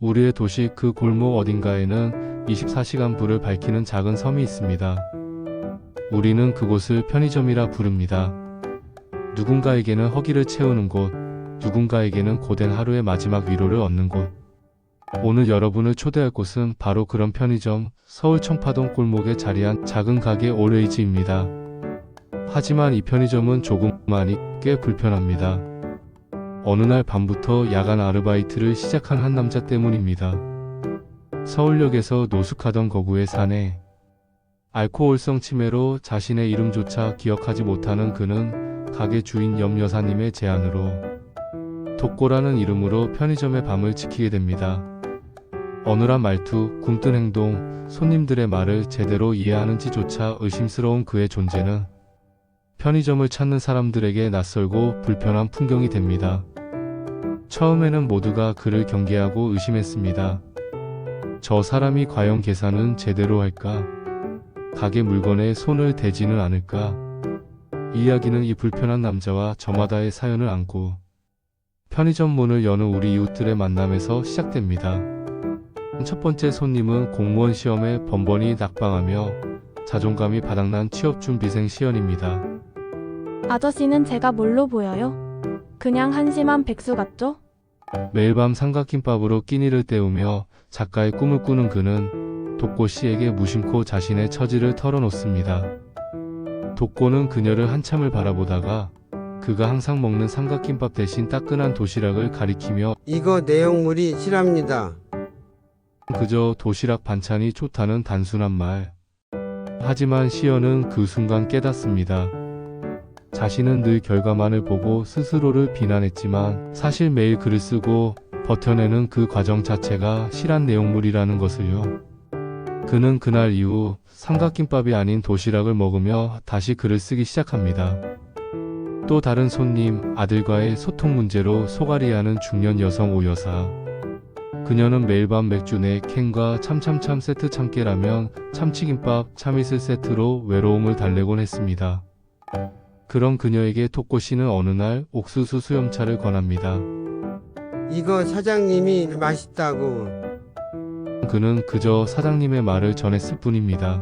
우리의 도시 그 골목 어딘가에는 24시간 불을 밝히는 작은 섬이 있습니다. 우리는 그곳을 편의점이라 부릅니다. 누군가에게는 허기를 채우는 곳, 누군가에게는 고된 하루의 마지막 위로를 얻는 곳. 오늘 여러분을 초대할 곳은 바로 그런 편의점, 서울 청파동 골목에 자리한 작은 가게 올웨이즈입니다. 하지만 이 편의점은 조그마하니 꽤 불편합니다. 어느 날 밤부터 야간 아르바이트를 시작한 한 남자 때문입니다. 서울역에서 노숙하던 거구의 사내. 알코올성 치매로 자신의 이름조차 기억하지 못하는 그는 가게 주인 염 여사님의 제안으로 독고라는 이름으로 편의점의 밤을 지키게 됩니다. 어눌한 말투, 굼뜬 행동, 손님들의 말을 제대로 이해하는지조차 의심스러운 그의 존재는 편의점을 찾는 사람들에게 낯설고 불편한 풍경이 됩니다. 처음에는 모두가 그를 경계하고 의심했습니다. 저 사람이 과연 계산은 제대로 할까? 가게 물건에 손을 대지는 않을까? 이야기는 이 불편한 남자와 저마다의 사연을 안고 편의점 문을 여는 우리 이웃들의 만남에서 시작됩니다. 첫 번째 손님은 공무원 시험에 번번이 낙방하며 자존감이 바닥난 취업준비생 시연입니다. 아저씨는 제가 뭘로 보여요? 그냥 한심한 백수 같죠? 매일 밤 삼각김밥으로 끼니를 때우며 작가의 꿈을 꾸는 그는 독고 씨에게 무심코 자신의 처지를 털어놓습니다. 독고는 그녀를 한참을 바라보다가 그가 항상 먹는 삼각김밥 대신 따끈한 도시락을 가리키며 이거 내용물이 실합니다. 그저 도시락 반찬이 좋다는 단순한 말. 하지만 시연은 그 순간 깨닫습니다. 자신은 늘 결과만을 보고 스스로를 비난했지만 사실 매일 글을 쓰고 버텨내는 그 과정 자체가 실한 내용물이라는 것을요. 그는 그날 이후 삼각김밥이 아닌 도시락을 먹으며 다시 글을 쓰기 시작합니다. 또 다른 손님, 아들과의 소통 문제로 소갈이하는 중년 여성 오 여사. 그녀는 매일 밤 맥주 4캔과 참참참 세트 참깨라면, 참치김밥, 참이슬 세트로 외로움을 달래곤 했습니다. 그런 그녀에게 독고 씨는 어느 날 옥수수 수염차를 권합니다. 이거 사장님이 맛있다고. 그는 그저 사장님의 말을 전했을 뿐입니다.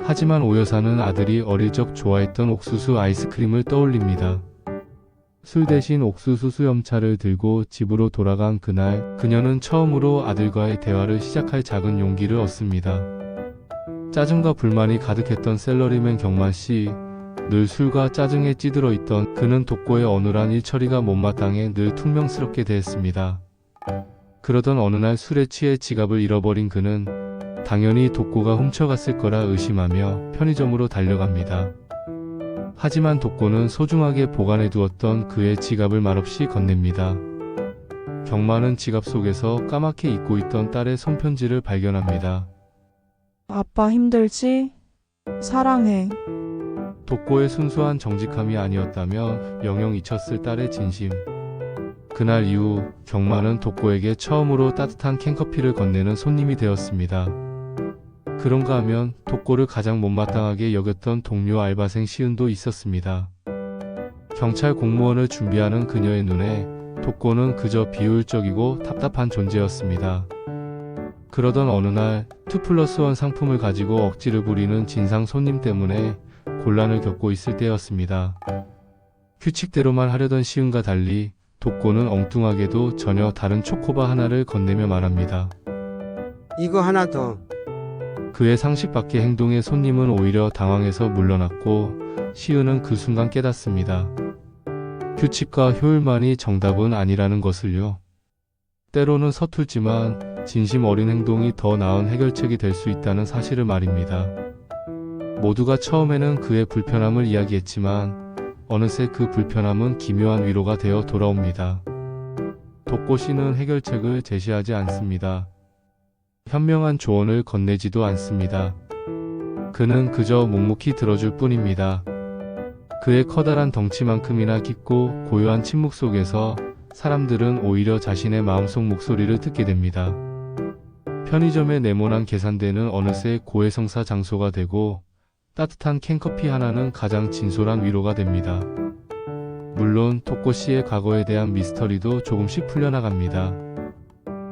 하지만 오 여사는 아들이 어릴 적 좋아했던 옥수수 아이스크림을 떠올립니다. 술 대신 옥수수 수염차를 들고 집으로 돌아간 그날, 그녀는 처음으로 아들과의 대화를 시작할 작은 용기를 얻습니다. 짜증과 불만이 가득했던 샐러리맨 경만 씨, 늘 술과 짜증에 찌들어 있던 그는 독고의 어눌한 일처리가 못마땅해 늘 퉁명스럽게 대했습니다. 그러던 어느 날 술에 취해 지갑을 잃어버린 그는 당연히 독고가 훔쳐갔을 거라 의심하며 편의점으로 달려갑니다. 하지만 독고는 소중하게 보관해 두었던 그의 지갑을 말없이 건넵니다. 경만은 지갑 속에서 까맣게 잊고 있던 딸의 손편지를 발견합니다. 아빠 힘들지? 사랑해. 독고의 순수한 정직함이 아니었다면 영영 잊혔을 딸의 진심. 그날 이후 경만은 독고에게 처음으로 따뜻한 캔커피를 건네는 손님이 되었습니다. 그런가 하면 독고를 가장 못마땅하게 여겼던 동료 알바생 시은도 있었습니다. 경찰 공무원을 준비하는 그녀의 눈에 독고는 그저 비효율적이고 답답한 존재였습니다. 그러던 어느 날 2+1 상품을 가지고 억지를 부리는 진상 손님 때문에 곤란을 겪고 있을 때였습니다. 규칙대로만 하려던 시은과 달리 독고는 엉뚱하게도 전혀 다른 초코바 하나를 건네며 말합니다. 이거 하나 더. 그의 상식 밖의 행동에 손님은 오히려 당황해서 물러났고 시은은 그 순간 깨닫습니다. 규칙과 효율만이 정답은 아니라는 것을요. 때로는 서툴지만 진심 어린 행동이 더 나은 해결책이 될 수 있다는 사실을 말입니다. 모두가 처음에는 그의 불편함을 이야기했지만 어느새 그 불편함은 기묘한 위로가 되어 돌아옵니다. 독고 씨는 해결책을 제시하지 않습니다. 현명한 조언을 건네지도 않습니다. 그는 그저 묵묵히 들어줄 뿐입니다. 그의 커다란 덩치만큼이나 깊고 고요한 침묵 속에서 사람들은 오히려 자신의 마음속 목소리를 듣게 됩니다. 편의점의 네모난 계산대는 어느새 고해성사 장소가 되고 따뜻한 캔커피 하나는 가장 진솔한 위로가 됩니다. 물론 독고 씨의 과거에 대한 미스터리도 조금씩 풀려나갑니다.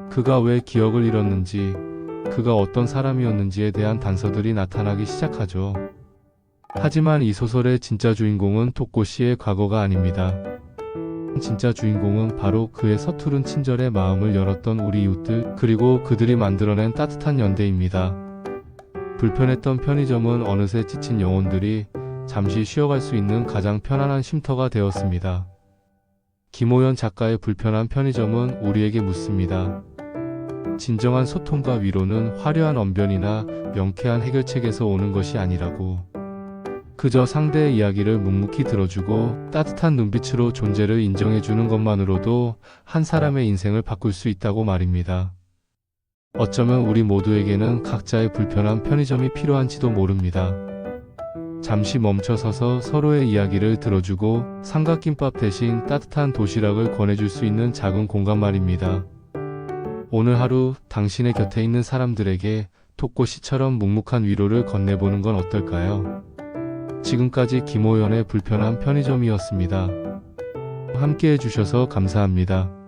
그가 왜 기억을 잃었는지, 그가 어떤 사람이었는지에 대한 단서들이 나타나기 시작하죠. 하지만 이 소설의 진짜 주인공은 토코 씨의 과거가 아닙니다. 진짜 주인공은 바로 그의 서투른 친절의 마음을 열었던 우리 이웃들, 그리고 그들이 만들어낸 따뜻한 연대입니다. 불편했던 편의점은 어느새 지친 영혼들이 잠시 쉬어갈 수 있는 가장 편안한 쉼터가 되었습니다. 김호연 작가의 불편한 편의점은 우리에게 묻습니다. 진정한 소통과 위로는 화려한 언변이나 명쾌한 해결책에서 오는 것이 아니라고. 그저 상대의 이야기를 묵묵히 들어주고 따뜻한 눈빛으로 존재를 인정해주는 것만으로도 한 사람의 인생을 바꿀 수 있다고 말입니다. 어쩌면 우리 모두에게는 각자의 불편한 편의점이 필요한지도 모릅니다. 잠시 멈춰서서 서로의 이야기를 들어주고 삼각김밥 대신 따뜻한 도시락을 권해줄 수 있는 작은 공간 말입니다. 오늘 하루 당신의 곁에 있는 사람들에게 토코 씨처럼 묵묵한 위로를 건네보는 건 어떨까요? 지금까지 김호연의 불편한 편의점이었습니다. 함께 해주셔서 감사합니다.